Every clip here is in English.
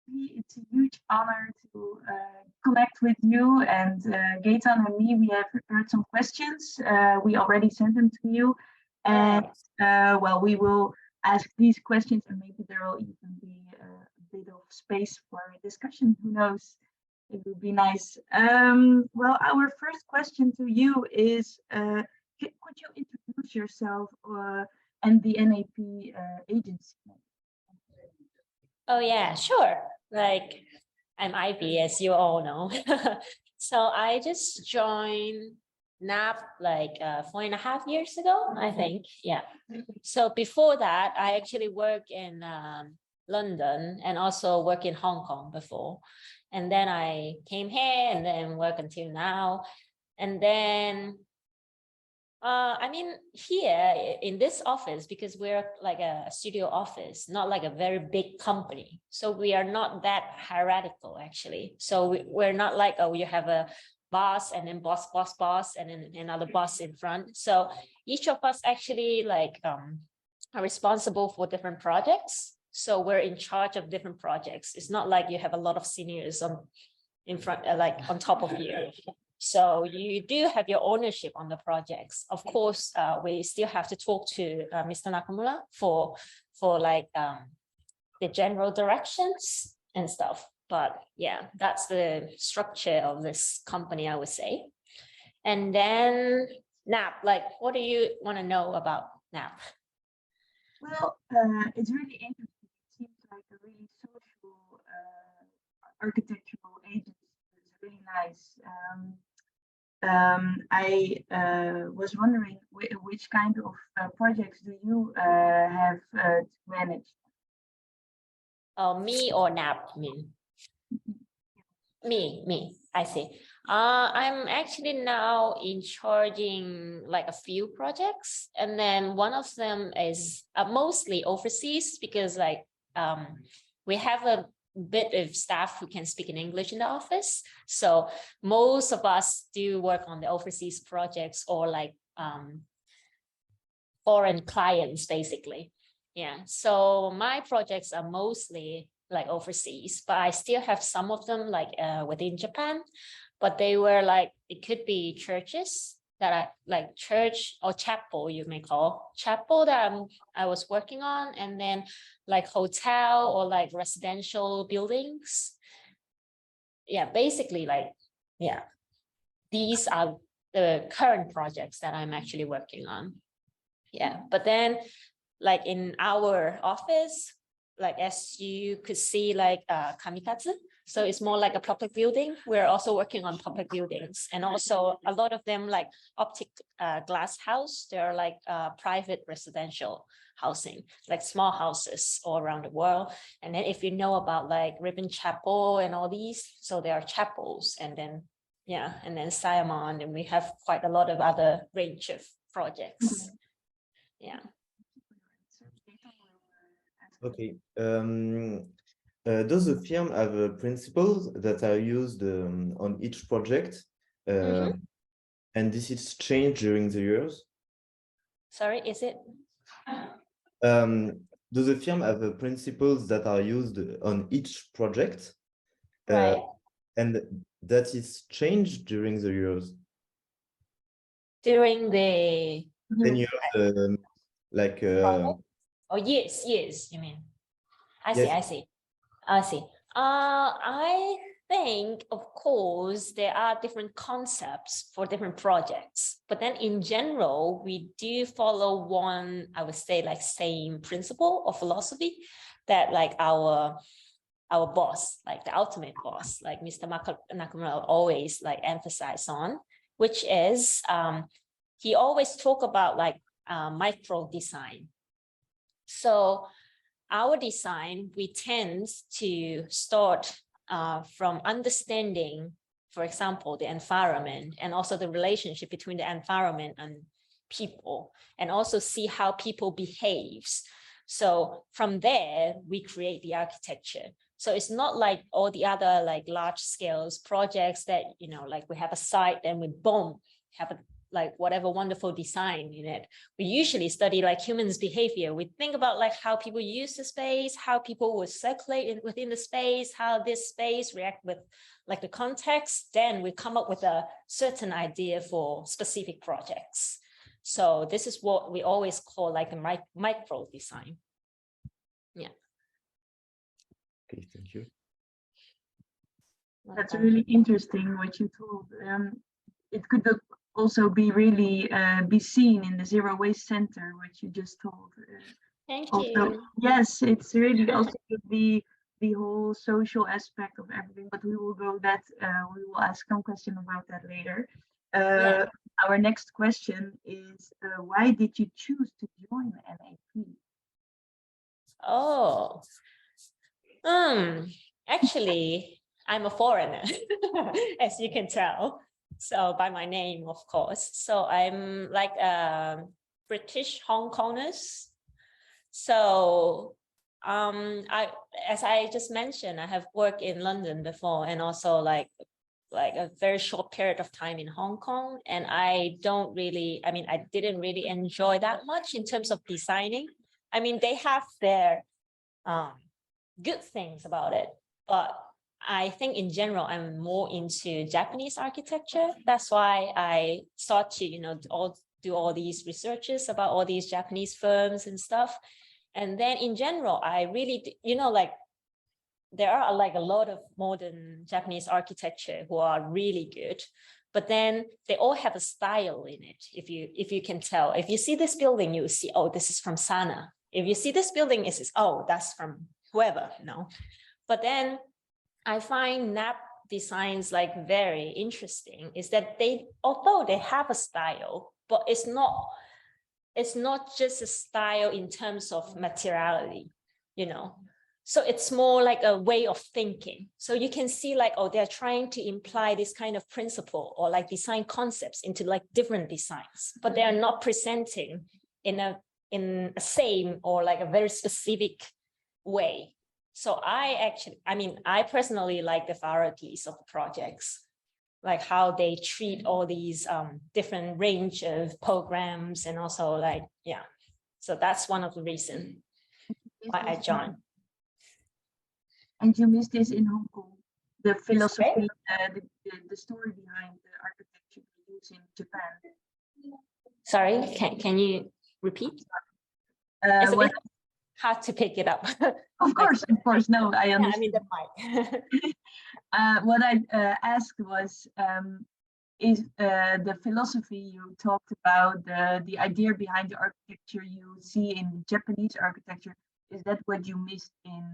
It's a huge honor to connect with you. And Gaëtan and me, we have heard some questions. We already sent them to you. And well, we will ask these questions, and maybe there will even be a bit of space for discussion. Who knows? It would be nice. Well, our first question to you is, could you introduce yourself and the NAP agency? Oh yeah, sure. Like I'm Ivy, as you all know. So I just joined NAP like 4.5 years ago, I think. Yeah. So before that, I actually worked in London and also worked in Hong Kong before. And then I came here and then work until now. And then I mean, here in this office, because we're like a studio office, not like a very big company. So we are not that hierarchical, actually. So we're not like, oh, you have a boss and then boss, and then another boss in front. So each of us actually like are responsible for different projects. So we're in charge of different projects. It's not like you have a lot of seniors in front, like on top of you. So you do have your ownership on the projects. Of course, we still have to talk to Mr. Nakamura for like the general directions and stuff. But yeah, that's the structure of this company, I would say. And then NAP, like, what do you want to know about NAP? Well, it's really interesting. It seems like a really social architectural agency. It's really nice. I was wondering which kind of projects do you have to manage? Oh, me or NAP, mean? Me, I see. I'm actually now in charging like a few projects, and then one of them is mostly overseas because like we have a bit of staff who can speak in English in the office. So most of us do work on the overseas projects or like foreign clients, basically. Yeah, so my projects are mostly like overseas, but I still have some of them like within Japan, but they were like, it could be churches that I like church or chapel, you may call chapel that I was working on, and then like hotel or like residential buildings. Yeah, basically like, yeah, these are the current projects that I'm actually working on. Yeah, but then like in our office, like as you could see, like Kamikatsu. So it's more like a public building. We're also working on public buildings, and also a lot of them like Optical Glass House. They're like private residential housing, like small houses all around the world. And then if you know about like Ribbon Chapel and all these, so there are chapels, and then yeah, and then Siamon, and we have quite a lot of other range of projects. Yeah. Okay. Does the firm have principles that are used on each project? And this is changed during the years? Sorry, is it? Do the firm have principles that are used on each project? Right. And that is changed during the years? During the 10 years, like... Oh, years, you mean? I yes. see. I think, of course, there are different concepts for different projects, but then in general, we do follow one, I would say, like same principle or philosophy that like our boss, like the ultimate boss, like Mr. Nakamura always like emphasize on, which is he always talk about like micro design. So our design, we tend to start from understanding, for example, the environment and also the relationship between the environment and people, and also see how people behaves. So from there, we create the architecture. So it's not like all the other like large scales projects that, you know, like we have a site and we boom, have a like whatever wonderful design in it. We usually study like humans' behavior. We think about like how people use the space, how people would circulate within the space, how this space react with like the context. Then we come up with a certain idea for specific projects. So this is what we always call like a micro design. Yeah. Okay, thank you. That's really interesting what you told. It could also be really be seen in the Zero Waste Center, which you just told. Thank Also, you. yes, it's really also the whole social aspect of everything. But we will go that we will ask some question about that later. Yeah. Our next question is why did you choose to join NAP? Oh, actually, I'm a foreigner, as you can tell. So by my name, of course. So I'm like British Hong Kongers. So as I just mentioned, I have worked in London before, and also like a very short period of time in Hong Kong. And I didn't really enjoy that much in terms of designing. I mean, they have their good things about it, but I think in general, I'm more into Japanese architecture. That's why I sought to, do all these researches about all these Japanese firms and stuff. And then in general, I really, like there are like a lot of modern Japanese architecture who are really good, but then they all have a style in it. If you can tell, if you see this building, you see, oh, this is from Sana. If you see this building, it says, oh, that's from whoever, But then I find NAP designs like very interesting is that although they have a style, but it's not just a style in terms of materiality, So it's more like a way of thinking. So you can see like, oh, they're trying to imply this kind of principle or like design concepts into like different designs, but they are not presenting in a same or like a very specific way. So I personally like the varieties of projects, like how they treat all these different range of programs, and also like, yeah. So that's one of the reasons why I joined. And you missed this in Hong Kong, the philosophy, Okay. the story behind the architecture we use in Japan. Sorry, can you repeat? It's a bit hard to pick it up. Of course, no, I understand. I mean the mic. What I asked was, is the philosophy you talked about, the idea behind the architecture you see in Japanese architecture, is that what you missed in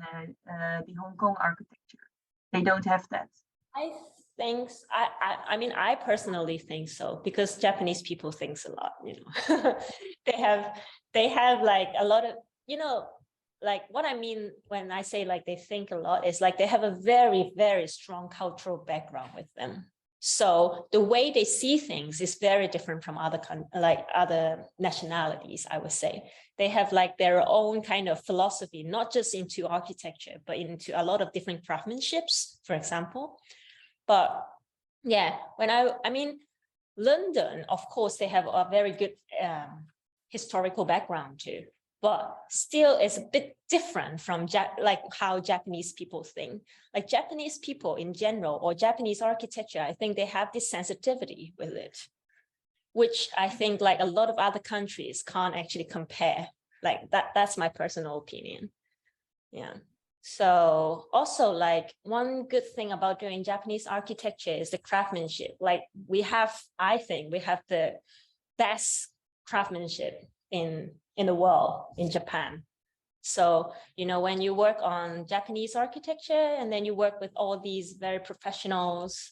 the Hong Kong architecture? They don't have that. I think, I personally think so, because Japanese people think a lot, they have like a lot of, like what I mean when I say like they think a lot is like they have a very, very strong cultural background with them. So the way they see things is very different from other nationalities, I would say. They have like their own kind of philosophy, not just into architecture, but into a lot of different craftsmanships, for example. But yeah, London, of course, they have a very good historical background too, but still it's a bit different from like how Japanese people think. Like Japanese people in general, or Japanese architecture, I think they have this sensitivity with it, which I think like a lot of other countries can't actually compare. Like that's my personal opinion. Yeah. So also like one good thing about doing Japanese architecture is the craftsmanship. Like I think we have the best craftsmanship in the world in Japan. So, when you work on Japanese architecture and then you work with all these very professionals,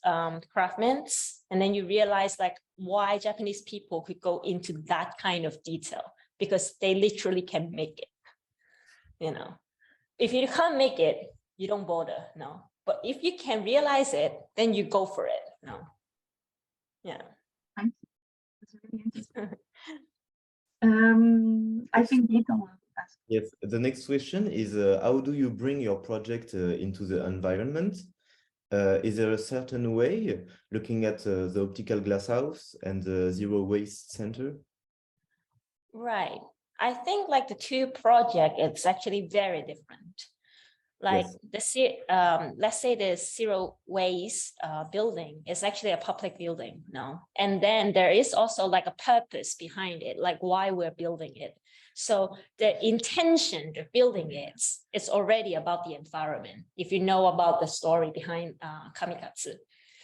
craftsmen, and then you realize like why Japanese people could go into that kind of detail, because they literally can make it, If you can't make it, you don't bother, no. But if you can realize it, then you go for it, no. Yeah. Thank you. That's really interesting. I think Gaëtan will ask. Yes, the next question is how do you bring your project into the environment? is there a certain way looking at the Optical Glass House and the Zero Waste Center? Right. I think like the two projects, it's actually very different. Like let's say the Zero Waste building is actually a public building, no? And then there is also like a purpose behind it, like why we're building it. So the intention of building it is already about the environment, if you know about the story behind Kamikatsu.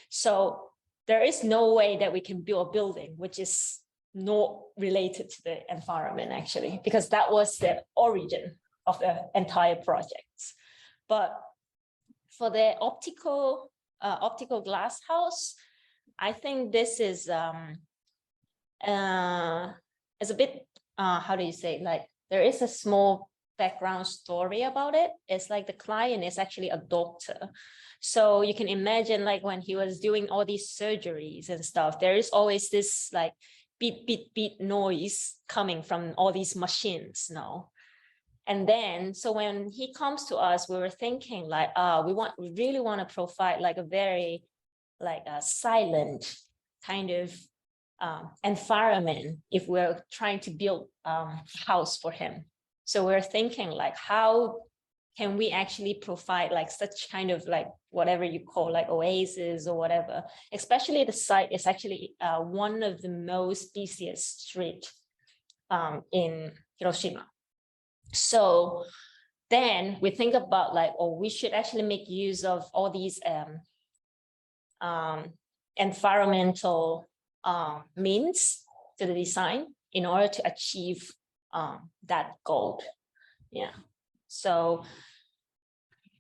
So there is no way that we can build a building which is not related to the environment, actually, because that was the origin of the entire project. But for the optical glass house, I think this is a bit how do you say, like there is a small background story about it. It's like the client is actually a doctor. So you can imagine like when he was doing all these surgeries and stuff, there is always this like beep, beep, beep noise coming from all these machines now. And then, so when he comes to us, we were thinking like, we really want to provide like a very like a silent kind of environment if we're trying to build a house for him. So we're thinking like, how can we actually provide like such kind of like whatever you call like oasis or whatever, especially the site is actually one of the most busiest street in Hiroshima. So then we think about like, oh, we should actually make use of all these environmental means to the design in order to achieve that goal. Yeah. So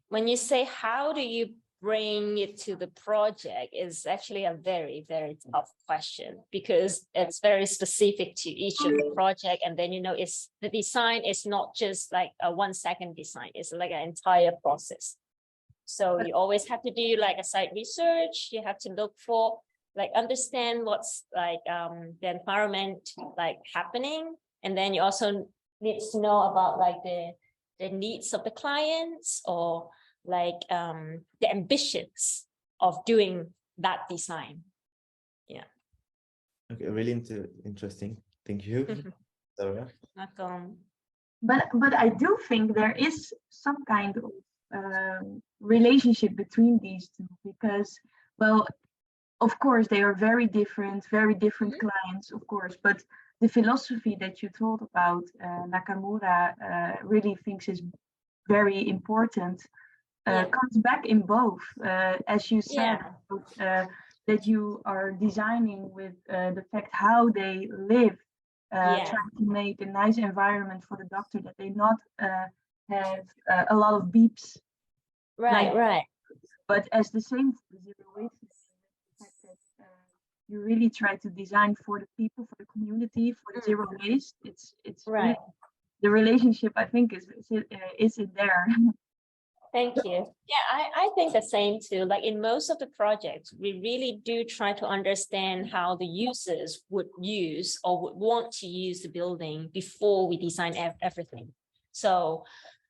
when you say, how do you bring it to the project, is actually a very, very tough question, because it's very specific to each of the project. And then, you know, it's the design is not just like a 1 second design, it's like an entire process. So you always have to do like a site research. You have to look for like understand what's like the environment like happening. And then you also need to know about like the needs of the clients, or like the ambitions of doing that design. Yeah. Okay, really interesting. Thank you, Sara. But I do think there is some kind of relationship between these two, because, well, of course, they are very different clients, of course, but the philosophy that you told about Nakamura really thinks is very important, comes back in both, as you said, that you are designing with the fact how they live, trying to make a nice environment for the doctor, that they not have a lot of beeps. Right. But as the same for the zero waste, the fact that you really try to design for the people, for the community, for the zero waste. It's right. Really, the relationship, I think, is in there. Thank you. Yeah, I think the same too. Like in most of the projects, we really do try to understand how the users would use or would want to use the building before we design everything. So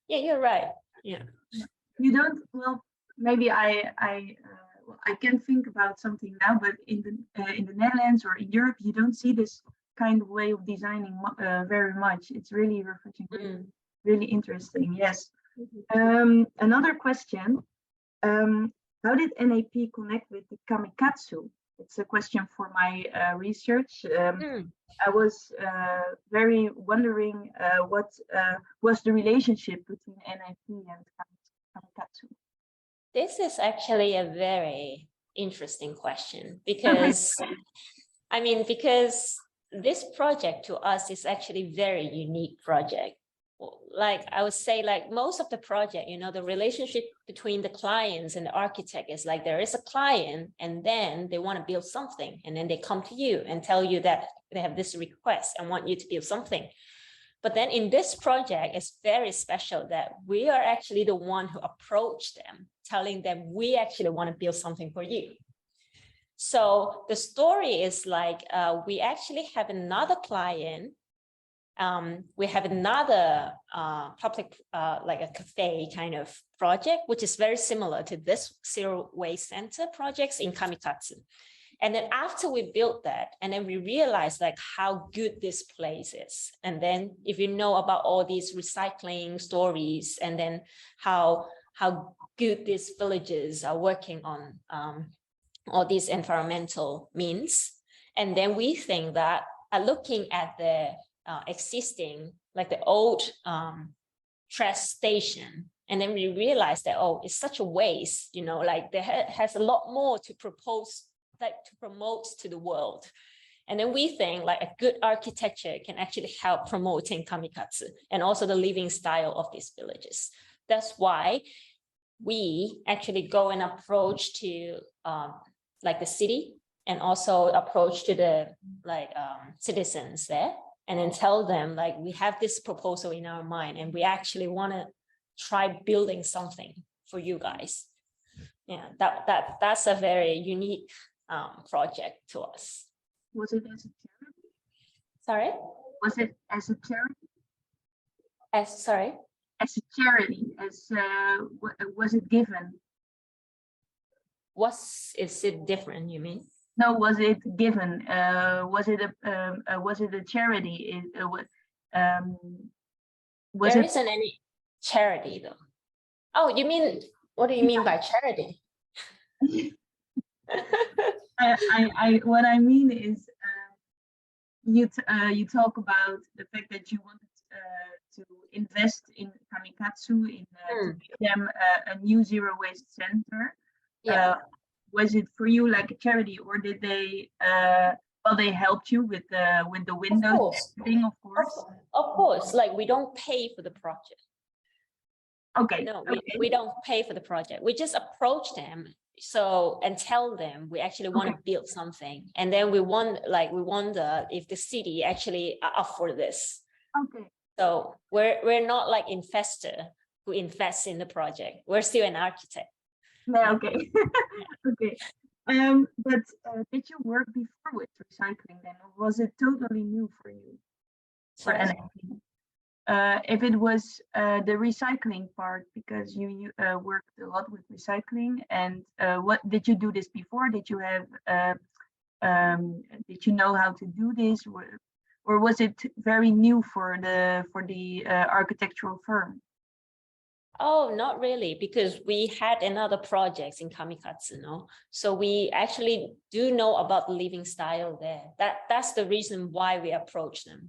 yeah, you're right. Yeah. You don't, well, maybe I can think about something now, but in the Netherlands or in Europe, you don't see this kind of way of designing very much. It's really refreshing, really interesting. Yes. Another question, how did NAP connect with the Kamikatsu? It's a question for my research. I was very wondering what was the relationship between NAP and Kamikatsu? This is actually a very interesting question, because I mean, because this project to us is actually very unique project. Like I would say, like most of the project, you know, the relationship between the clients and the architect is like there is a client, and then they want to build something, and then they come to you and tell you that they have this request and want you to build something. But then in this project, it's very special that we are actually the one who approached them, telling them we actually want to build something for you. So the story is like we actually have another client we have another public, like a cafe kind of project, which is very similar to this zero waste center projects in Kamikatsu. And then after we built that, and then we realized like how good this place is. And then if you know about all these recycling stories, and then how good these villages are working on all these environmental means. And then we think that looking at the existing, like the old trash station, and then we realized that, oh, it's such a waste, you know, like there has a lot more to propose, like to promote to the world. And then we think like a good architecture can actually help promoting Kamikatsu and also the living style of these villages. That's why we actually go and approach to like the city, and also approach to the like citizens there, and then tell them like we have this proposal in our mind and we actually want to try building something for you guys. Yeah, that's a very unique project to us. Was it as a charity? Sorry? Was it as a charity? Sorry? As a charity, was it given? Is it different, you mean? No, was it given? Was it a charity? There isn't any charity though. Oh, you mean, what do you mean by charity? What I mean is, you talk about the fact that you wanted to invest in Kamikatsu, to give them a new zero waste center. Yeah. Was it for you like a charity, or did they well, they helped you with the windows thing, of course? Of course, like we don't pay for the project. Okay. No, okay. we don't pay for the project. We just approach them and tell them we actually want to build something, and then we wonder if the city actually are up for this. Okay. So we're not like investor who invests in the project. We're still an architect. Yeah, okay. Okay. But did you work before with recycling then, or was it totally new for you? For NFP? If it was the recycling part, because you worked a lot with recycling, and what did you do this before? Did you have did you know how to do this, or was it very new for the architectural firm? Oh, not really, because we had another projects in Kamikatsu, no? So we actually do know about the living style there. That's the reason why we approach them.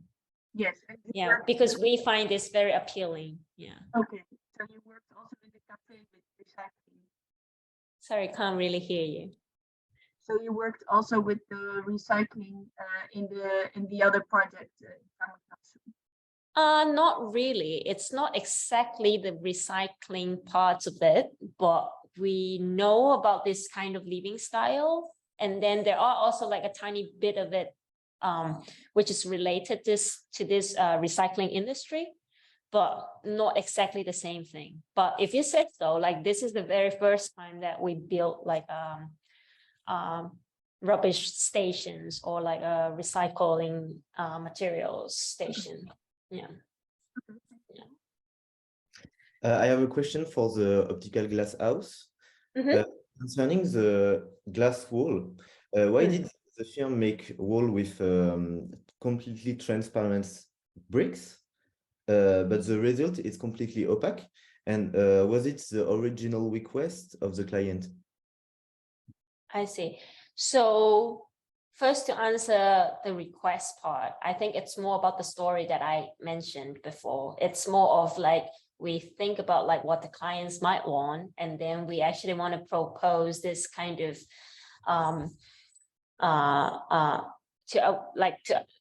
Yes. Yeah, because we find this very appealing. Yeah. Okay. So you worked also in the cafe with recycling. Sorry, can't really hear you. So you worked also with the recycling in the other project, Kamikatsu. Not really. It's not exactly the recycling parts of it, but we know about this kind of living style. And then there are also like a tiny bit of it, which is related to this recycling industry, but not exactly the same thing. But if you said so, like this is the very first time that we built like rubbish stations, or like a recycling materials station. Yeah. I have a question for the Optical Glass House. Concerning the glass wall. Why did the firm make wall with completely transparent bricks, but the result is completely opaque? And was it the original request of the client? I see. So first, to answer the request part, I think it's more about the story that I mentioned before. It's more of like, we think about like what the clients might want, and then we actually want to propose this kind of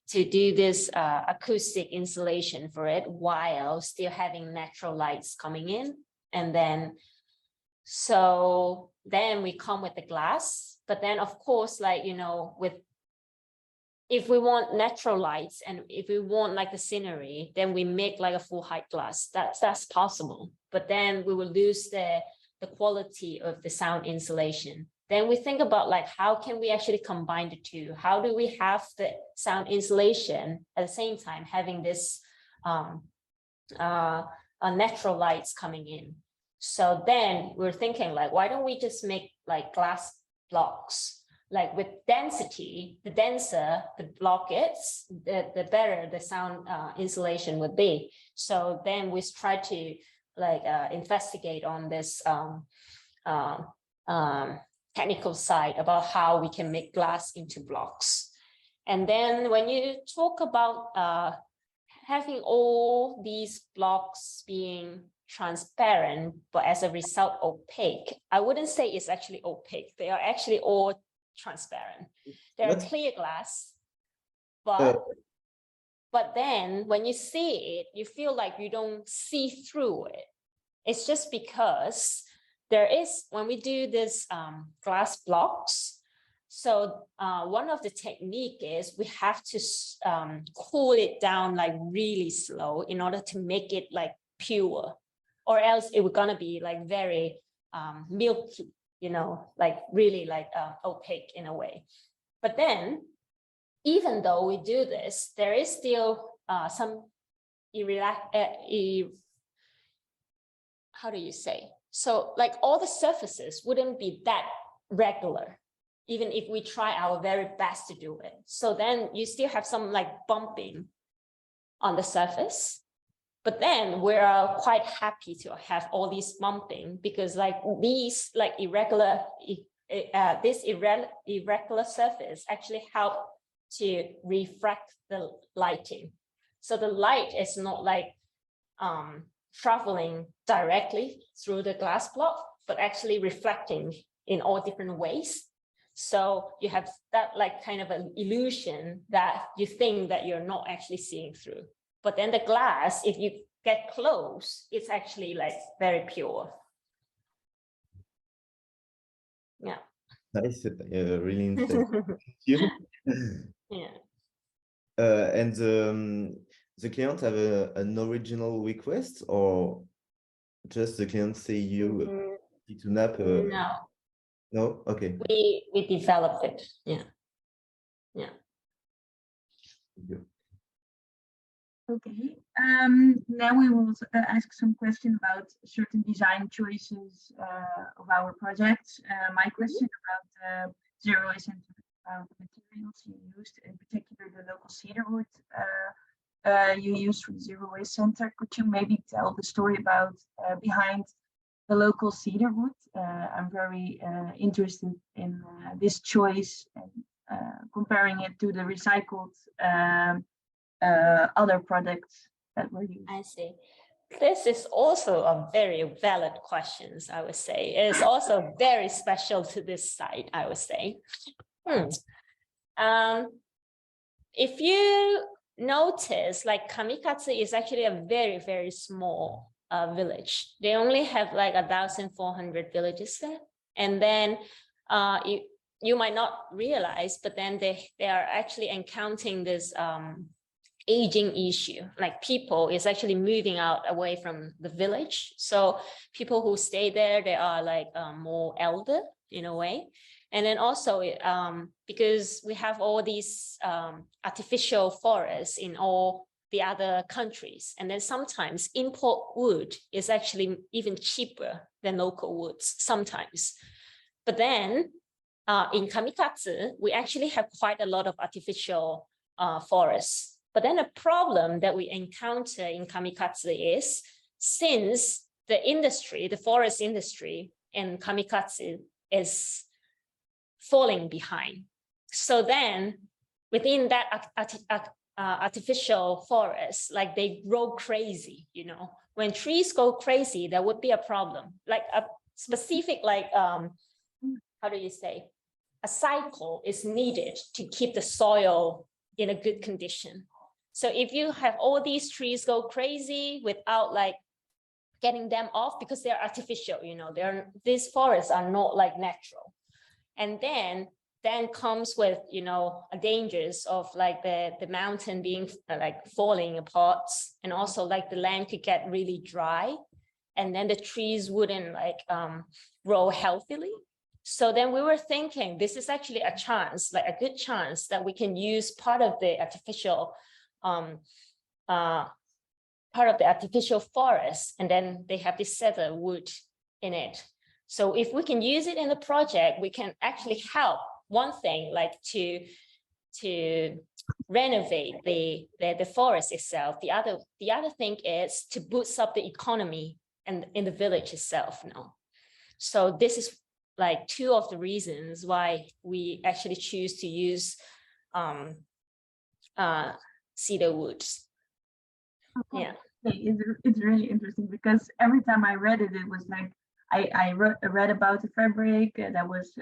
to do this acoustic insulation for it while still having natural lights coming in. And then so then we come with the glass, but then of course, like, you know, if we want natural lights and if we want like the scenery, then we make like a full height glass. That's possible, but then we will lose the quality of the sound insulation then we think about like, how can we actually combine the two? How do we have the sound insulation at the same time having this natural lights coming in? So then we're thinking like, why don't we just make like glass blocks? Like with density, the denser the block is, the better the sound insulation would be. So then we try to like investigate on this technical side about how we can make glass into blocks. And then when you talk about having all these blocks being transparent, but as a result opaque, I wouldn't say it's actually opaque. They are actually all transparent. They're clear glass, but then when you see it, you feel like you don't see through it. It's just because there is, when we do this glass blocks, so one of the technique is we have to cool it down like really slow in order to make it like pure, or else it would gonna be like very milky, you know, like really like opaque in a way. But then, even though we do this, there is still some how do you say? So like all the surfaces wouldn't be that regular, even if we try our very best to do it. So then you still have some like bumping on the surface. But then we're quite happy to have all these bumping, because like these like irregular surface actually help to refract the lighting. So the light is not like traveling directly through the glass block, but actually reflecting in all different ways. So you have that like kind of an illusion that you think that you're not actually seeing through. But then the glass, if you get close, it's actually like very pure. Yeah. Nice, really interesting. Thank you. Yeah. And the client have an original request, or just the client say you to nap? No. No? Okay. We developed it. Yeah. Yeah. Thank you. Okay, now we will ask some questions about certain design choices of our projects. My question about zero waste and about the materials you used, in particular the local cedar wood you used for the Zero Waste Center. Could you maybe tell the story about behind the local cedar wood? I'm very interested in this choice and comparing it to the recycled other products that were used. I see. This is also a very valid question, I would say. It's also very special to this site, I would say. If you notice, like Kamikatsu is actually a very, very small village. They only have like 1,400 villages there. And then you might not realize, but then they are actually encountering this aging issue. Like people is actually moving out away from the village. So people who stay there, they are like more elder in a way. And then also because we have all these artificial forests in all the other countries. And then sometimes import wood is actually even cheaper than local woods sometimes. But then in Kamikatsu, we actually have quite a lot of artificial forests. But then the problem that we encounter in Kamikatsu is, since the industry, the forest industry in Kamikatsu is falling behind. So then within that artificial forest, like they grow crazy, you know. When trees go crazy, there would be a problem. Like a specific, like, how do you say? A cycle is needed to keep the soil in a good condition. So if you have all these trees go crazy without like getting them off, because they're artificial, you know, these forests are not like natural. And then comes with, you know, dangers of like the mountain being like falling apart, and also like the land could get really dry, and then the trees wouldn't like grow healthily. So then we were thinking, this is actually a chance, like a good chance that we can use part of the artificial forest, and then they have this cedar wood in it. So if we can use it in the project, we can actually help one thing, like to renovate the forest itself. The other thing is to boost up the economy and in the village itself. So this is like two of the reasons why we actually choose to use cedar woods. Okay. Yeah. It's really interesting because every time I read it, it was like I read about the fabric that was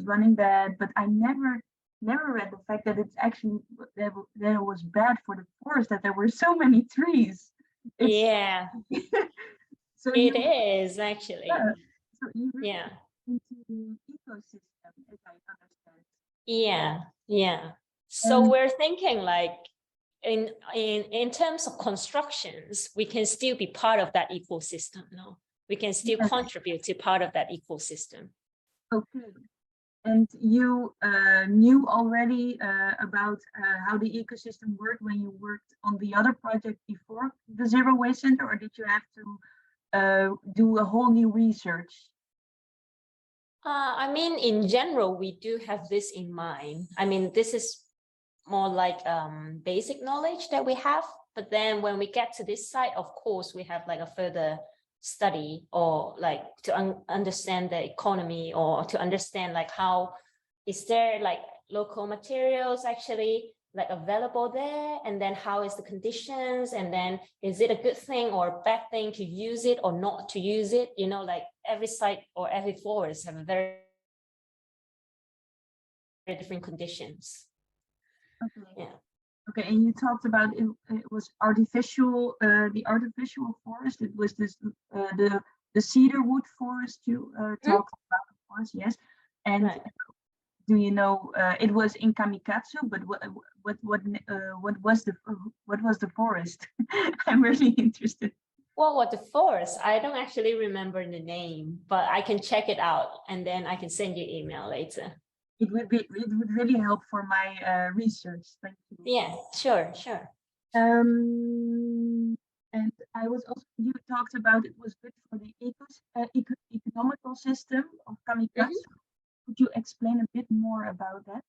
running bad, but I never read the fact that it's actually that it was bad for the forest, that there were so many trees. Yeah. So it is actually. Yeah. So you really Yeah. into the ecosystem, as I understand. Yeah. So we're thinking like in terms of constructions, we can still be part of that ecosystem. We can still contribute to part of that ecosystem. Okay. And you knew already about how the ecosystem worked when you worked on the other project before the Zero Waste Center, or did you have to do a whole new research? I mean, in general, we do have this in mind. I mean, this is more like basic knowledge that we have. But then when we get to this site, of course, we have like a further study, or like to understand the economy, or to understand like how is there like local materials actually like available there, and then how is the conditions, and then is it a good thing or a bad thing to use it or not to use it, like every site or every forest have a very different conditions. Okay. Yeah. Okay, and you talked about it was artificial, the artificial forest. It was this the cedar wood forest you talked about, of course, yes. And right. Do you know it was in Kamikatsu? But what was the forest? I'm really interested. What was the forest? I don't actually remember the name, but I can check it out and then I can send you email later. It would really help for my research. Thank you. Yeah, sure. And I was also, you talked about it was good for the economical system of Kamikatsu. Could you explain a bit more about that?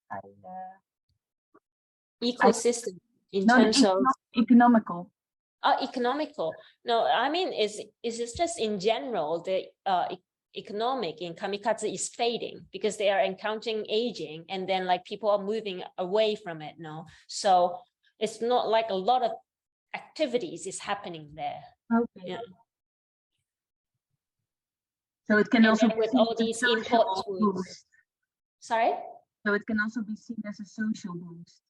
Ecosystem in terms of economical. Economical. No, I mean, it's just in general, the economic in Kamikatsu is fading because they are encountering aging, and then like people are moving away from it now. So it's not like a lot of activities is happening there. Okay. Yeah. So it can also be with all these import tools. Sorry? So it can also be seen as a social boost.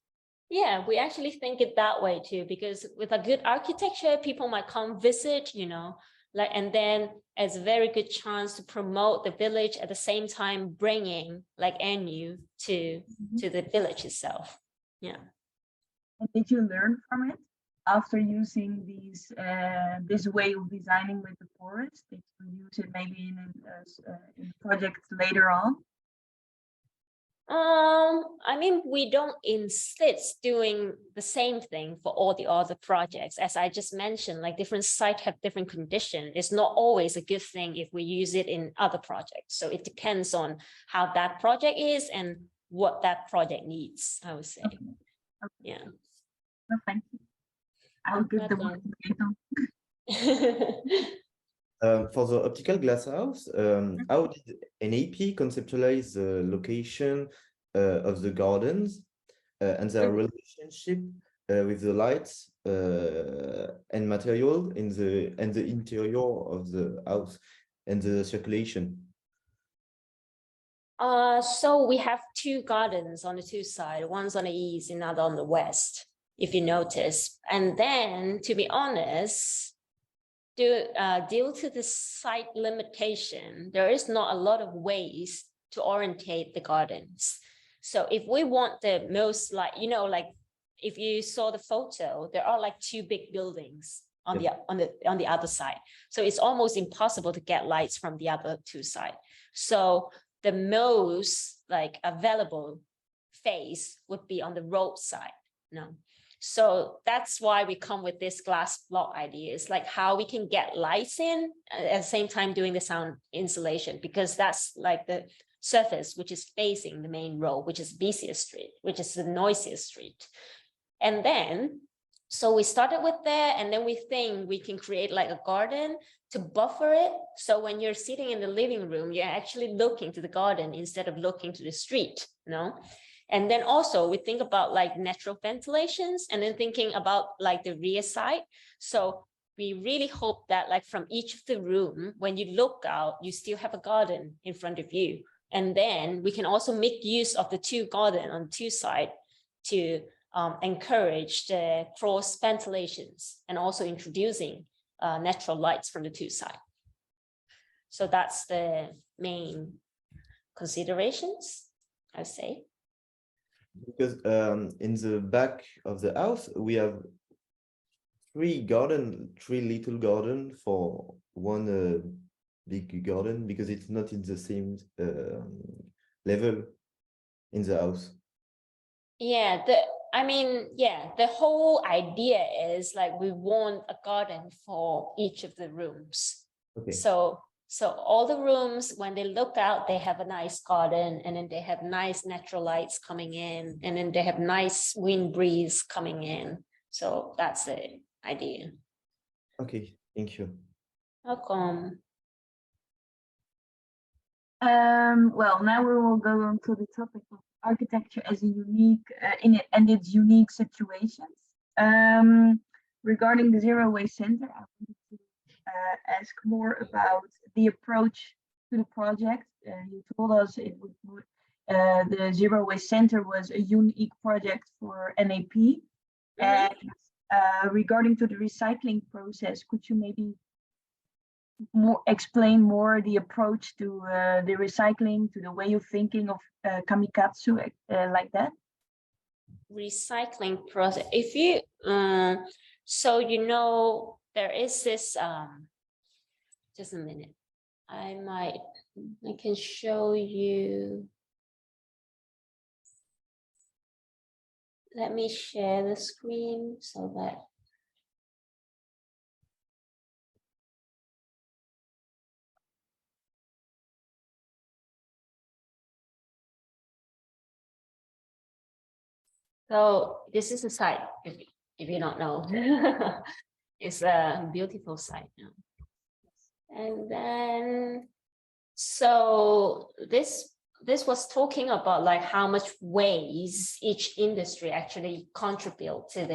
Yeah, we actually think it that way too, because with a good architecture, people might come visit, and then it's a very good chance to promote the village at the same time, bringing like NU to the village itself. Yeah. And did you learn from it after using these this way of designing with the forest? Did you use it maybe in projects later on? I mean, we don't insist doing the same thing for all the other projects. As I just mentioned, like different sites have different conditions. It's not always a good thing if we use it in other projects. So it depends on how that project is and what that project needs, I would say. Okay. Yeah. Well, thank you. I'll give the word to Gaëtan. For the optical glass house, how did NAP conceptualize the location of the gardens and their relationship with the lights and material in the interior of the house and the circulation? So we have two gardens on the two sides. One's on the east, another on the west, if you notice. And then, to be honest, due to the site limitation, there is not a lot of ways to orientate the gardens. So if we want the most, like if you saw the photo, there are like two big buildings on the other side. So it's almost impossible to get lights from the other two sides. So the most like available face would be on the roadside. So that's why we come with this glass block idea. It's like how we can get lights in at the same time doing the sound insulation, because that's like the surface which is facing the main road, which is busiest street, which is the noisiest street. And then, so we started with that, and then we think we can create like a garden to buffer it. So when you're sitting in the living room, you're actually looking to the garden instead of looking to the street, And then also we think about like natural ventilations, and then thinking about like the rear side. So we really hope that like from each of the room, when you look out, you still have a garden in front of you. And then we can also make use of the two garden on two sides to encourage the cross ventilations, and also introducing natural lights from the two sides. So that's the main considerations, I say. Because in the back of the house, we have three little garden for one big garden, because it's not in the same level in the house. Yeah, the whole idea is like we want a garden for each of the rooms. Okay. So all the rooms, when they look out, they have a nice garden, and then they have nice natural lights coming in, and then they have nice wind breeze coming in. So that's the idea. Okay, thank you. Welcome. Well, now we will go on to the topic of architecture as a unique and its unique situations. Regarding the Zero Waste Center, I wanted to ask more about the approach to the project. You told us the Zero Waste Center was a unique project for NAP. And regarding to the recycling process, could you maybe explain more the approach to the recycling, to the way of thinking of Kamikatsu, like that? Recycling process. If you so there is this just a minute. I can show you. Let me share the screen so that so this is a site, if you don't know. It's a beautiful site now. And then, so this was talking about like how much waste each industry actually contribute to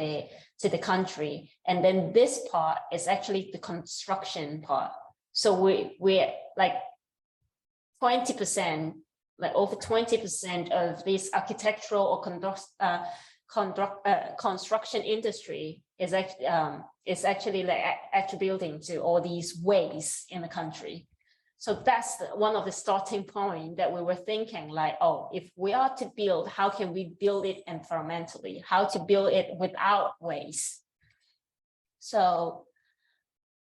the country. And then this part is actually the construction part. So we're like 20%, like over 20% of this architectural or construction industry is actually like attributing to all these waste in the country. So that's one of the starting point that we were thinking, like, oh, if we are to build, how can we build it environmentally? How to build it without waste? So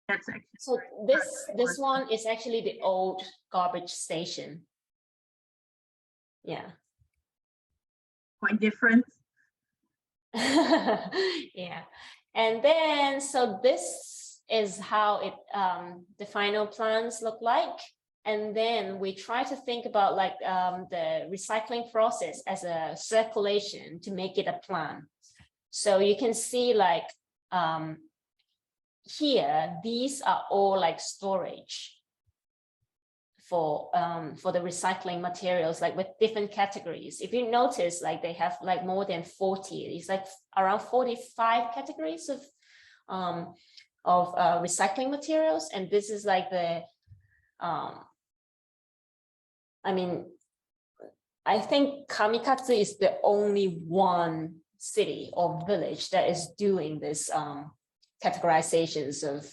this one is actually the old garbage station. Yeah. Quite different. Yeah. And then, so this is how it the final plans look like. And then we try to think about like the recycling process as a circulation to make it a plan. So you can see like here, these are all like storage for the recycling materials, like with different categories. If you notice, like they have like more than 40, it's like around 45 categories of recycling materials. And this is like the, I mean, I think Kamikatsu is the only one city or village that is doing this categorizations of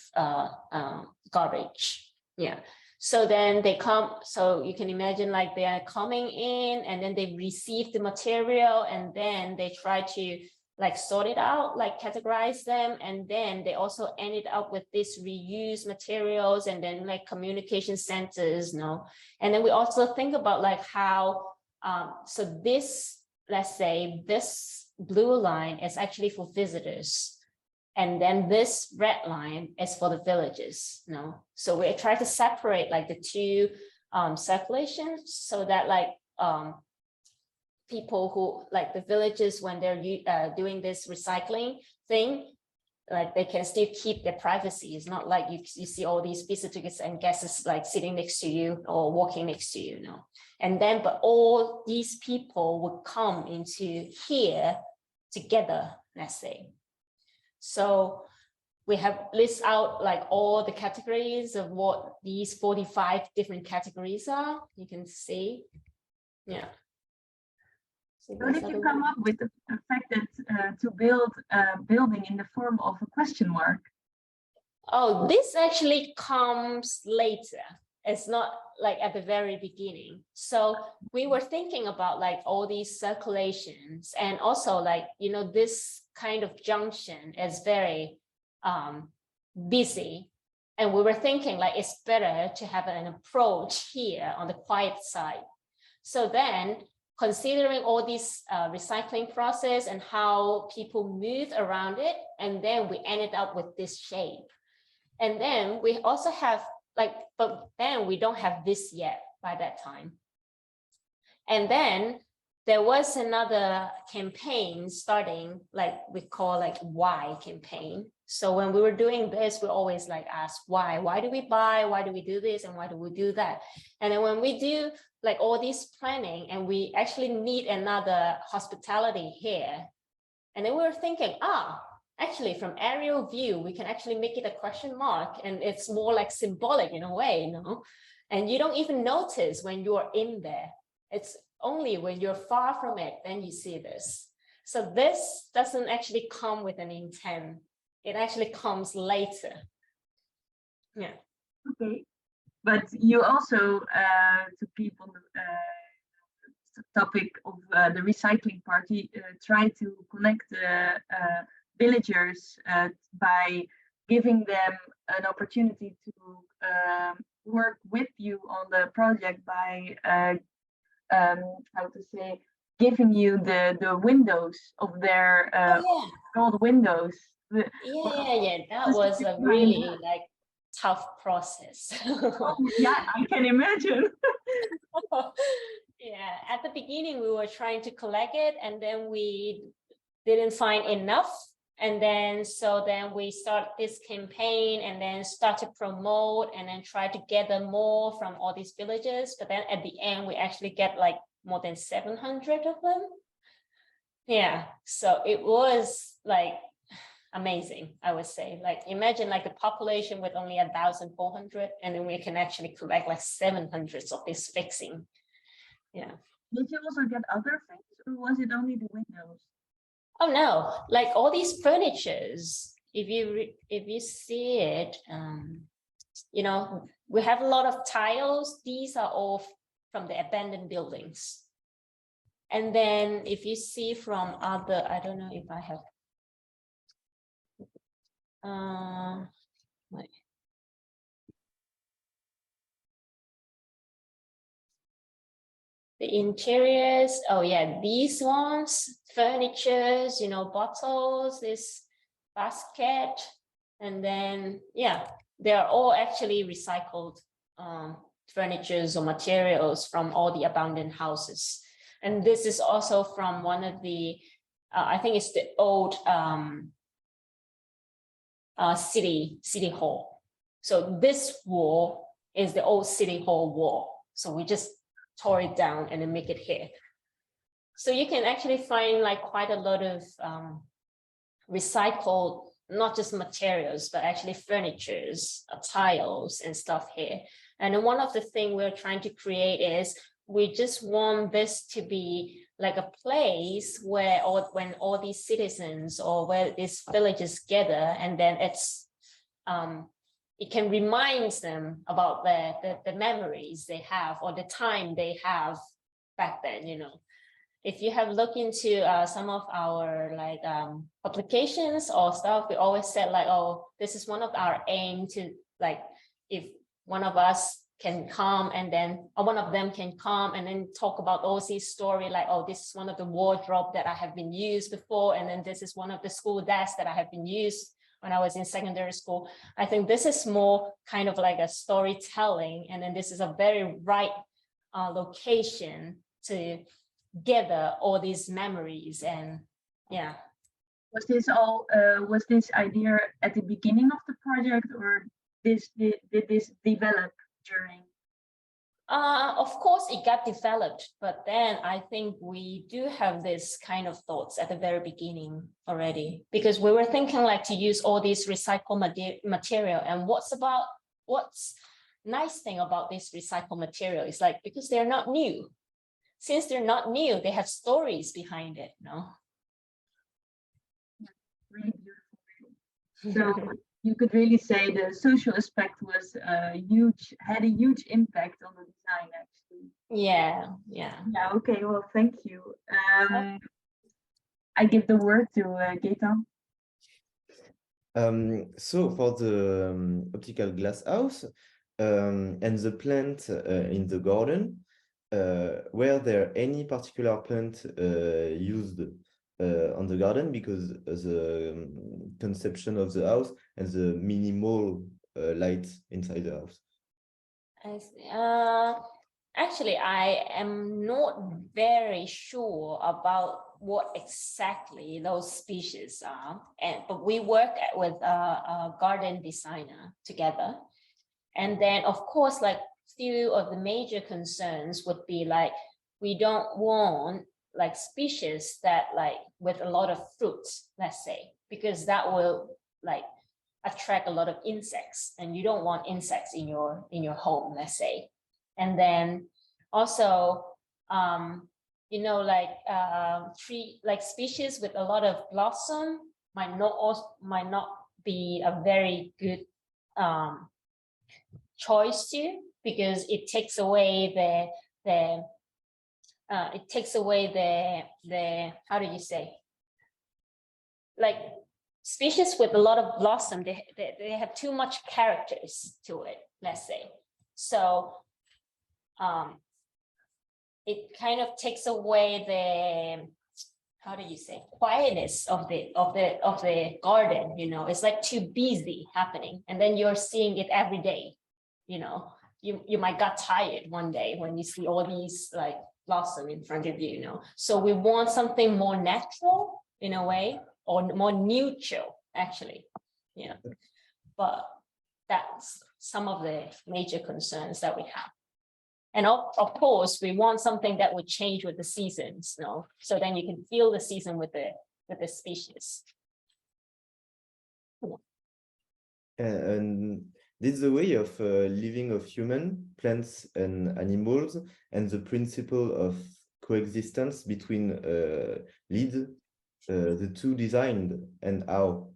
garbage. Yeah. So then they come, so you can imagine like they are coming in and then they receive the material and then they try to like sorted out, like categorize them, and then they also ended up with this reused materials and then like communication centers, and then we also think about like how so this, let's say this blue line is actually for visitors, and then this red line is for the villages, so we try to separate like the two circulations so that like people who like the villages, when they're doing this recycling thing, like they can still keep their privacy. It's not like you see all these visitors and guests like sitting next to you or walking next to you, and then but all these people would come into here together, let's say. So we have list out like all the categories of what these 45 different categories are. You can see, yeah. How did you come up with the fact that to build a building in the form of a question mark? Oh, this actually comes later. It's not like at the very beginning. So we were thinking about like all these circulations, and also like, this kind of junction is very busy. And we were thinking like it's better to have an approach here on the quiet side. So then, considering all these recycling process and how people move around it, and then we ended up with this shape. And then we also have like, but then we don't have this yet by that time. And then there was another campaign starting, like we call like why campaign. So when we were doing this, we always like ask why do we buy? Why do we do this? And why do we do that? And then when we do like all this planning and we actually need another hospitality here. And then we were thinking, actually from aerial view, we can actually make it a question mark, and it's more like symbolic in a way, and you don't even notice when you're in there. It's only when you're far from it, then you see this. So this doesn't actually come with an intent. It actually comes later. Yeah. Okay. But you also, to keep on the topic of the recycling party, try to connect the villagers by giving them an opportunity to work with you on the project by, how to say, giving you the windows of their old windows. Yeah. That was a really like tough process. Yeah, I can imagine. Yeah, at the beginning we were trying to collect it, and then we didn't find enough, and then we start this campaign and then start to promote and then try to gather more from all these villages. But then at the end we actually get like more than 700 of them. Yeah, so it was like amazing, I would say. Like imagine like the population with only 1,400, and then we can actually collect like 700 of this fixing. Yeah. Did you also get other things, or was it only the windows? Oh no, like all these furnitures, if you see it, we have a lot of tiles. These are all from the abandoned buildings. And then if you see from other, I don't know if I have, the interiors, oh yeah, these ones, furnitures, bottles, this basket, and then, yeah, they're all actually recycled furnitures or materials from all the abandoned houses. And this is also from one of the, I think it's the old city hall. So this wall is the old city hall wall. So we just tore it down and then make it here. So you can actually find like quite a lot of recycled, not just materials, but actually furnitures, tiles and stuff here. And then one of the things we're trying to create is we just want this to be like a place where, or when all these citizens or where these villages gather, and then it's it can remind them about the memories they have or the time they have back then, if you have looked into some of our like publications or stuff, we always said like, oh, this is one of our aim to like, if one of us can come and then, or one of them can come and then talk about OC's story, like, oh, this is one of the wardrobe that I have been used before, and then this is one of the school desks that I have been used when I was in secondary school. I think this is more kind of like a storytelling, and then this is a very right location to gather all these memories. And yeah. Was this idea at the beginning of the project, or did this develop during? Of course it got developed, but then I think we do have this kind of thoughts at the very beginning already, because we were thinking like to use all these recycled material. And what's nice thing about this recycled material is like, because they're not new. Since they're not new, they have stories behind it, no? Really beautiful. So you could really say the social aspect was had a huge impact on the design, actually. Yeah. Yeah, okay, well, thank you. I give the word to Gaëtan. So for the optical glass house and the plant in the garden, were there any particular plant used on the garden? Because the conception of the house and the minimal light inside the house. Actually, I am not very sure about what exactly those species are, but we work with a garden designer together. And then, of course, like few of the major concerns would be like, we don't want like species that like with a lot of fruits, let's say, because that will like attract a lot of insects, and you don't want insects in your home, let's say. And then also, you know, like tree, like species with a lot of blossom might not be a very good choice too, because it takes away the how do you say, like species with a lot of blossom, they have too much characters to it, let's say. So it kind of takes away the, how do you say, quietness of the garden, you know. It's like too busy happening, and then you're seeing it every day, you know. You might get tired one day when you see all these like blossom in front of you, you know. So we want something more natural in a way, or more neutral, actually, you know. But that's some of the major concerns that we have. And of course, we want something that would change with the seasons, you know, so then you can feel the season with the species. And this is the way of living of human, plants, and animals, and the principle of coexistence between lead the two designed, and how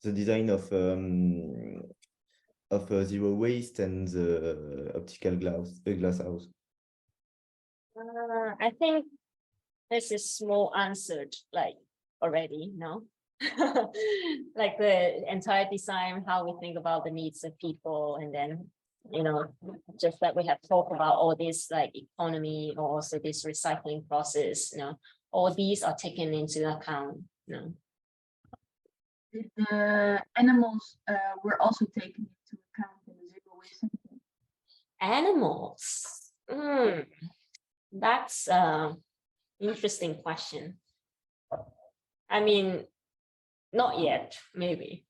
the design of zero waste and the optical glass house. I think this is more answered like already, no? Like the entire design, how we think about the needs of people, and then, you know, just that we have talked about all this like economy, or also this recycling process, you know, all these are taken into account, you know. The animals were also taken into account in the zero waste center. Animals, that's an interesting question. I mean, not yet, maybe.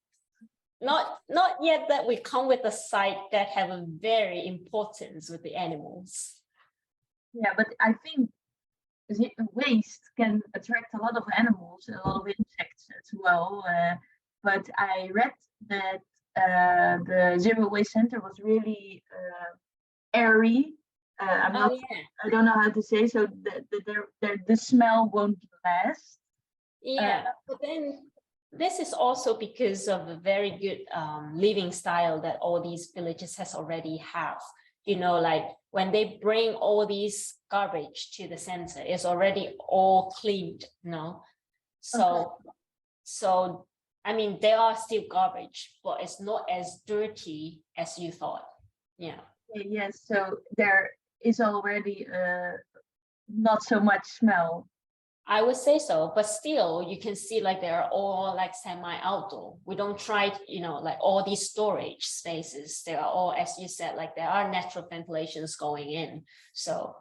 Not yet that we come with a site that have a very importance with the animals. Yeah, but I think waste can attract a lot of animals, a lot of insects as well. But I read that the zero waste center was really airy. I don't know how to say, so the smell won't last. Yeah, but then this is also because of a very good living style that all these villages has already have. you know, like when they bring all these garbage to the center, it's already all cleaned, you know. So, so I mean, they are still garbage, but it's not as dirty as you thought. Yeah. Yes, so there is already not so much smell. I would say so, but still you can see like they're all like semi-outdoor. We don't try, you know, like all these storage spaces. They are all, as you said, like there are natural ventilations going in. So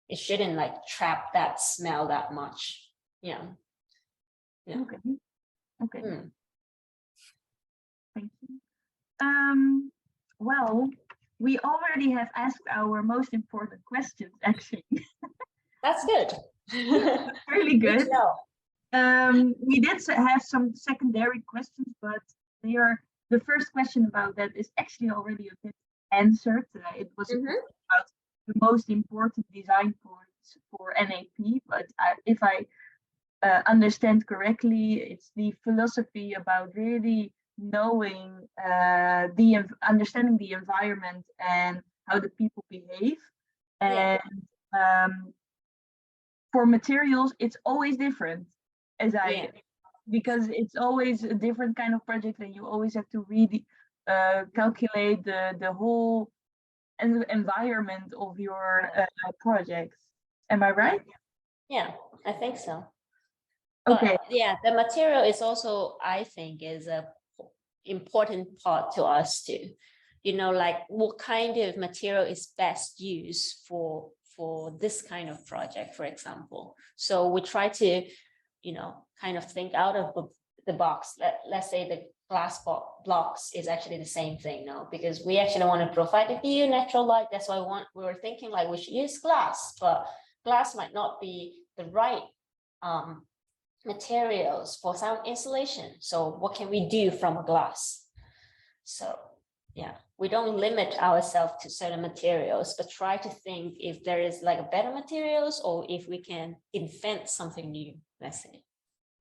it shouldn't like trap that smell that much. Yeah. Yeah. Okay. Okay. Hmm. Thank you. Well, we already have asked our most important questions, actually. That's good. Really good. No. We did have some secondary questions, but they are the first question about that is actually already a bit answered. It was about the most important design points for NAP, but if I understand correctly, it's the philosophy about really knowing understanding the environment and how the people behave. And for materials, it's always different, because it's always a different kind of project, and you always have to really calculate the whole environment of your projects. Am I right? Yeah, I think so. Okay. But yeah, the material is also, I think, is a important part to us too. You know, like what kind of material is best used for this kind of project, for example. So we try to, you know, kind of think out of the box. Let's say the glass blocks is actually the same thing, no? Because we actually want to provide a view, natural light. That's why we were thinking like we should use glass, but glass might not be the right materials for sound insulation. So what can we do from a glass? So yeah, we don't limit ourselves to certain materials, but try to think if there is like a better materials or if we can invent something new, let's say.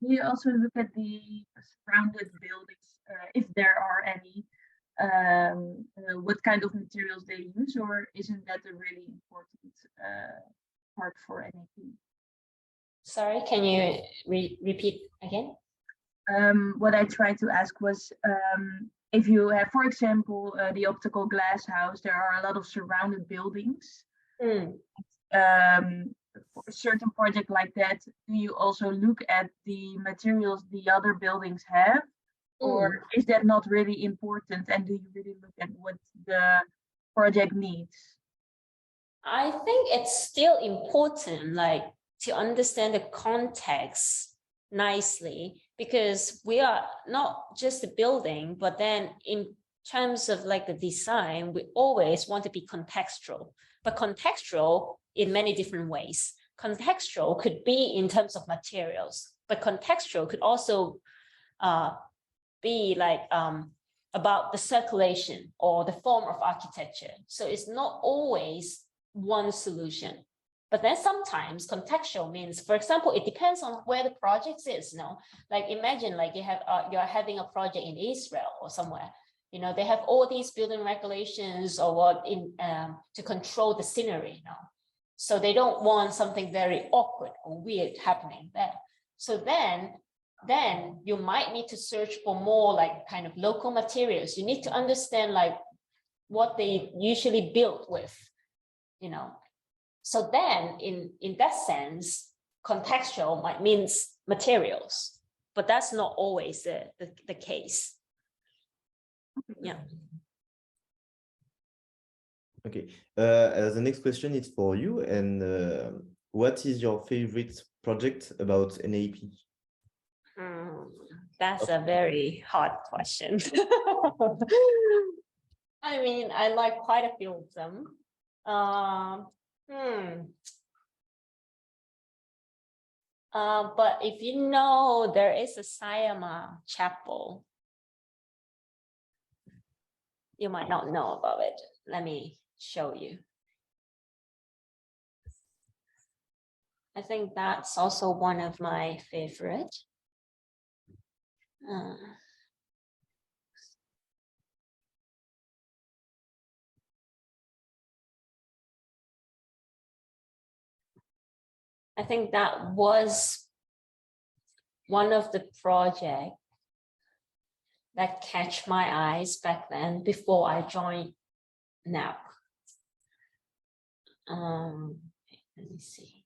You also look at the surrounded buildings, if there are any, what kind of materials they use, or isn't that a really important part for NAP? Sorry, can you repeat again? What I tried to ask was, if you have, for example, the Optical Glass House, there are a lot of surrounded buildings. For a certain project like that, do you also look at the materials the other buildings have, or is that not really important? And do you really look at what the project needs? I think it's still important, like to understand the context nicely, because we are not just a building, but then in terms of like the design, we always want to be contextual, but contextual in many different ways. Contextual could be in terms of materials, but contextual could also be like about the circulation or the form of architecture. So it's not always one solution. But then sometimes contextual means, for example, it depends on where the project is. You know, like imagine like you're having a project in Israel or somewhere. You know, they have all these building regulations or what to control the scenery. You know, so they don't want something very awkward or weird happening there. So then you might need to search for more like kind of local materials. You need to understand like what they usually build with. You know, so then in that sense, contextual might means materials, but that's not always the case. Yeah. Okay. The next question is for you. And what is your favorite project about NAP? That's a very hard question. I mean, I like quite a few of them. But if you know, there is a Sayama chapel. You might not know about it. Let me show you. I think that's also one of my favorite. I think that was one of the projects that catch my eyes back then before I joined NAP. Let me see.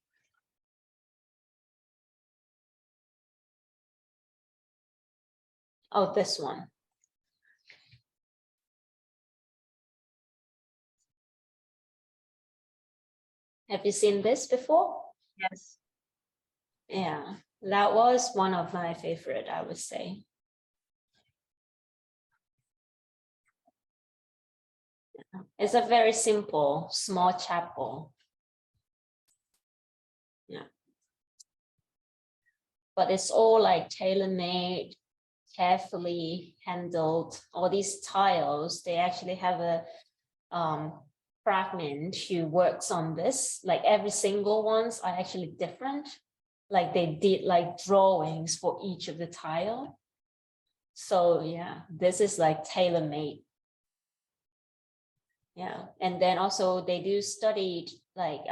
Oh, this one. Have you seen this before? Yes. Yeah, that was one of my favorite, I would say. It's a very simple, small chapel. Yeah. But it's all like tailor-made, carefully handled. All these tiles, they actually have a fragment who works on this. Like every single ones are actually different. Like they did like drawings for each of the tile. So yeah, this is like tailor-made. Yeah, and then also they do study like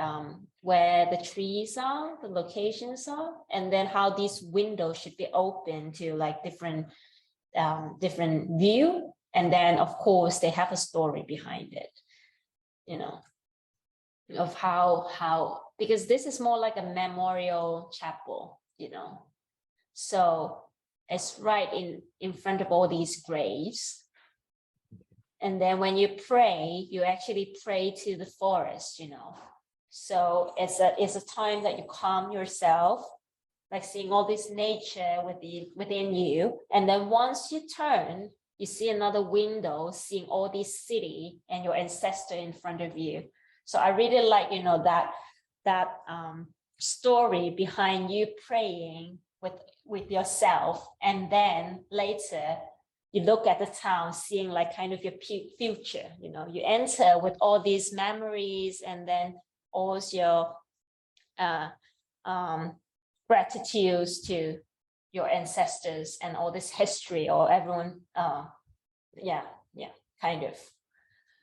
where the trees are, the locations are, and then how these windows should be open to like different view. And then of course they have a story behind it, you know, of how because this is more like a memorial chapel, you know. So it's right in front of all these graves. And then when you pray, you actually pray to the forest, you know. So it's a time that you calm yourself, like seeing all this nature within you. And then once you turn, you see another window, seeing all this city and your ancestor in front of you. So I really like, you know, that story behind you praying with yourself, and then later you look at the town, seeing like kind of your future, you know, you enter with all these memories, and then all your gratitudes to your ancestors and all this history or everyone. Yeah, kind of.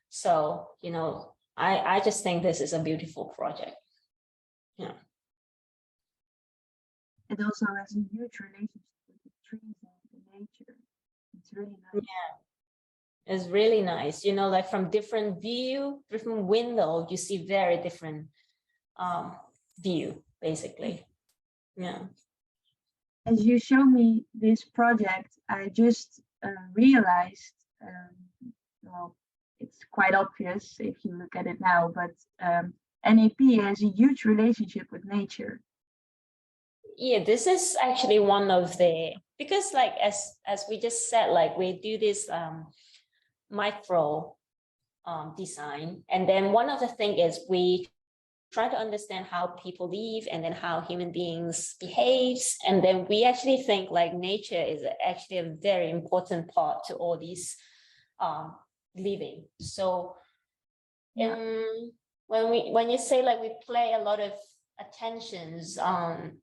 So, you know, I just think this is a beautiful project. Yeah. It also has a huge relationship with the trees and the nature. It's really nice. Yeah, it's really nice. You know, like from different window, you see very different view, basically. Yeah. As you show me this project, I just realized, well, it's quite obvious if you look at it now, but NAP has a huge relationship with nature. Yeah, this is actually one of the, because like as we just said, like we do this micro design, and then one of the thing is we try to understand how people live and then how human beings behaves, and then we actually think like nature is actually a very important part to all these living. So when you say like we play a lot of attentions on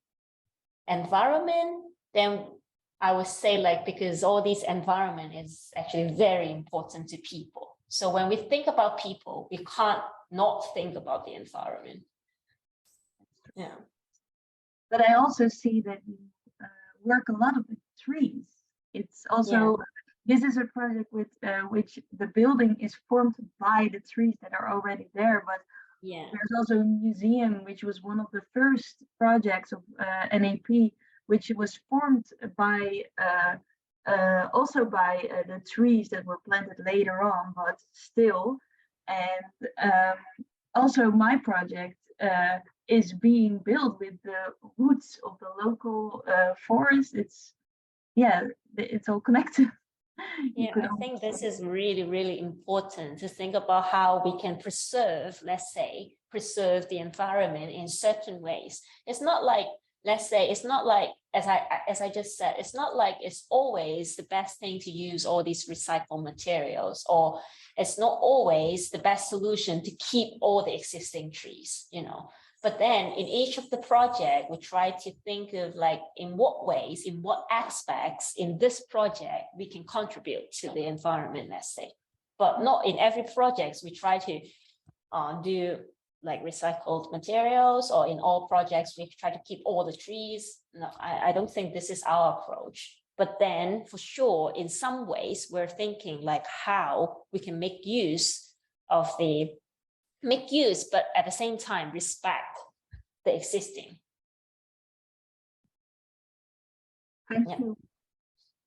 environment, then I would say like, because all this environment is actually very important to people. So when we think about people, we can't not think about the environment. Yeah. But I also see that you work a lot with trees. It's also, this is a project with which the building is formed by the trees that are already there, but there's also a museum, which was one of the first projects of NAP, which was formed by also by the trees that were planted later on, but still. And also my project is being built with the roots of the local forest. It's all connected. Yeah, I think this is really, really important to think about how we can preserve, let's say, preserve the environment in certain ways. It's not like, let's say, it's not like, as I just said, it's not like it's always the best thing to use all these recycled materials, or it's not always the best solution to keep all the existing trees, you know. But then in each of the project, we try to think of like, in what ways, in what aspects in this project we can contribute to the environment, let's say. But not in every project we try to do like recycled materials, or in all projects we try to keep all the trees. No, I don't think this is our approach. But then for sure, in some ways, we're thinking like how we can make use, but at the same time respect the existing. Thank Yeah. you.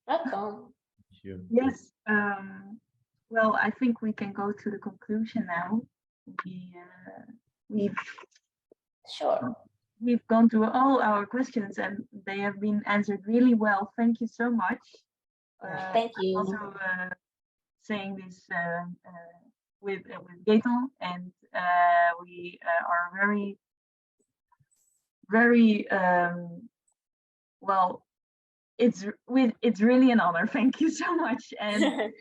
Welcome. Yes. Well, I think we can go to the conclusion now. We've gone through all our questions and they have been answered really well. Thank you so much. Thank you. Also saying this with Gaëtan, and we are very well. It's really an honor. Thank you so much. And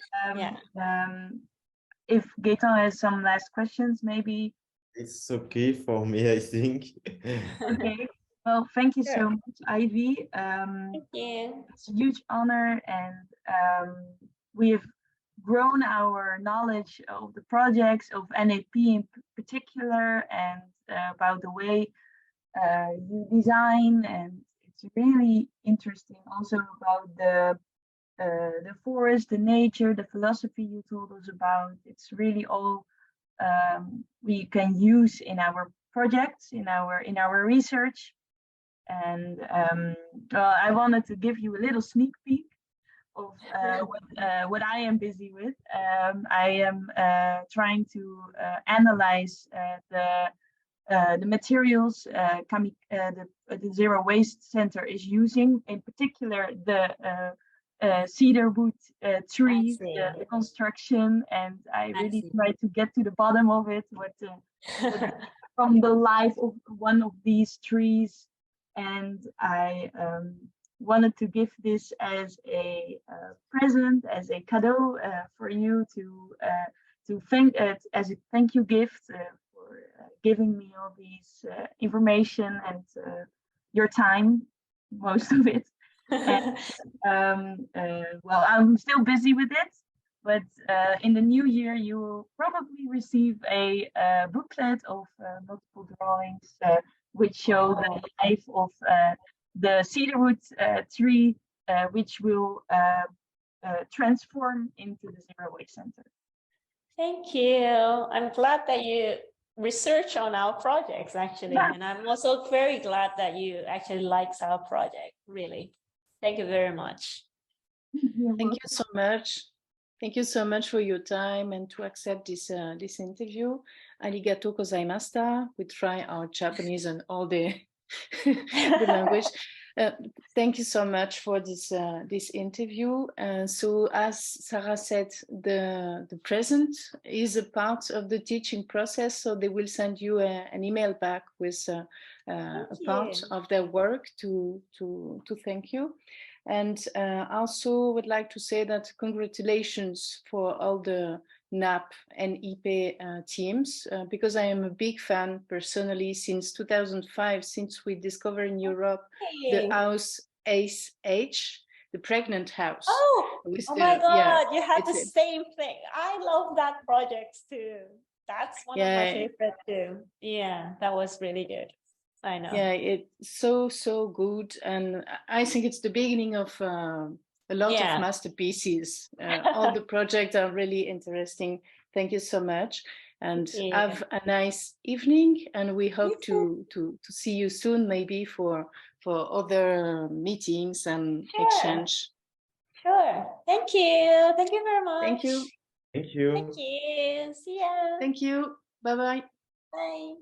if Gaëtan has some last questions, maybe. It's okay for me, I think. Okay. Well, thank you so much, Ivy. Thank you. It's a huge honor, and we've grown our knowledge of the projects of NAP in particular, and about the way you design, and it's really interesting also about the forest, the nature, the philosophy you told us about. It's really all we can use in our projects, in our research. And well, I wanted to give you a little sneak peek of what I am busy with. I am trying to analyze the materials the Zero Waste Center is using, in particular the cedar wood trees, the construction, and I really try to get to the bottom of it, what from the life of one of these trees. And I wanted to give this as a present, as a cadeau for you to thank as a thank you gift for giving me all these information and your time, most of it. And, well, I'm still busy with it, but in the new year you will probably receive a booklet of multiple drawings which show the life of the cedarwood tree, which will transform into the Zero Waste Center. Thank you. I'm glad that you research on our projects, actually. Yeah. And I'm also very glad that you actually likes our project, really. Thank you very much. Thank you so much. Thank you so much for your time and to accept this this interview. Arigato gozaimashita. We try our Japanese and all the, the language. Thank you so much for this this interview. So as Sara said, the present is a part of the teaching process. So they will send you an email back with a part of their work to thank you. And also would like to say that congratulations for all the NAP and IP teams, because I am a big fan personally since 2005, since we discovered in Europe the house ACE, the pregnant house. Oh my God, you had the same thing. I love that project too. That's one of my favorite too. Yeah, that was really good. I know. Yeah, it's so good, and I think it's the beginning of a lot of masterpieces. All the projects are really interesting. Thank you so much, and have a nice evening. And we hope to see you soon, maybe for other meetings and exchange. Sure. Thank you. Thank you very much. Thank you. Thank you. Thank you. See ya. Thank you. Bye-bye. Bye.